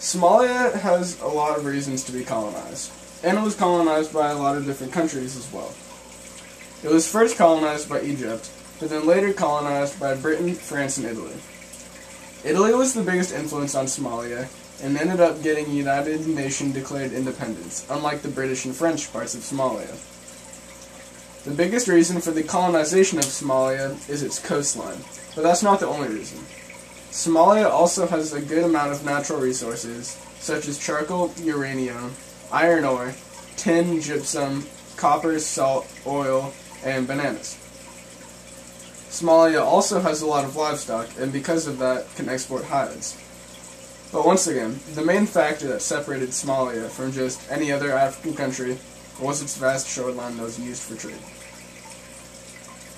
Somalia has a lot of reasons to be colonized, and it was colonized by a lot of different countries as well. It was first colonized by Egypt, but then later colonized by Britain, France, and Italy. Italy was the biggest influence on Somalia, and ended up getting United Nations declared independence, unlike the British and French parts of Somalia. The biggest reason for the colonization of Somalia is its coastline, but that's not the only reason. Somalia also has a good amount of natural resources, such as charcoal, uranium, iron ore, tin, gypsum, copper, salt, oil, and bananas. Somalia also has a lot of livestock, and because of that, can export hides. But once again, the main factor that separated Somalia from just any other African country was its vast shoreline that was used for trade.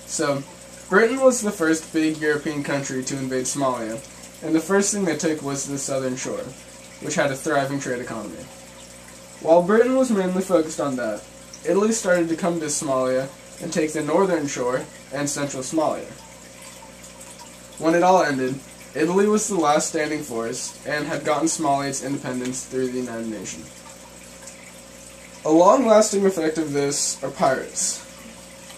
So, Britain was the first big European country to invade Somalia, and the first thing they took was the southern shore, which had a thriving trade economy. While Britain was mainly focused on that, Italy started to come to Somalia and take the northern shore and central Somalia. When it all ended, Italy was the last standing force and had gotten Somalia its independence through the United Nations. A long-lasting effect of this are pirates.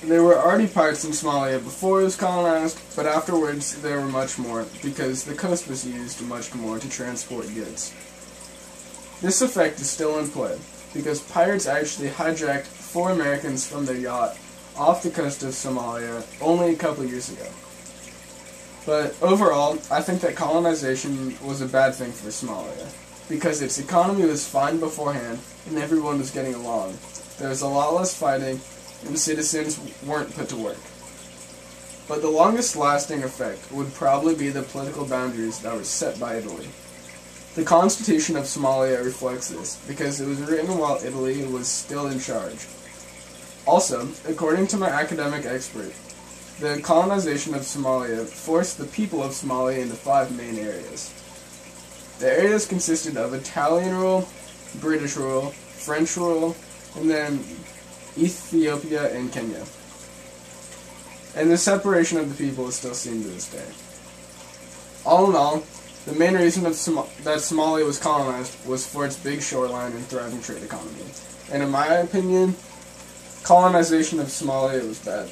There were already pirates in Somalia before it was colonized, but afterwards there were much more, because the coast was used much more to transport goods. This effect is still in play, because pirates actually hijacked 4 Americans from their yacht off the coast of Somalia only a couple years ago. But overall, I think that colonization was a bad thing for Somalia, because its economy was fine beforehand and everyone was getting along. There was a lot less fighting and citizens weren't put to work. But the longest lasting effect would probably be the political boundaries that were set by Italy. The Constitution of Somalia reflects this, because it was written while Italy was still in charge. Also, according to my academic expert, the colonization of Somalia forced the people of Somalia into 5 main areas. The areas consisted of Italian rule, British rule, French rule, and then Ethiopia and Kenya. And the separation of the people is still seen to this day. All in all, the main reason that Somalia was colonized was for its big shoreline and thriving trade economy. And in my opinion, colonization of Somalia was bad.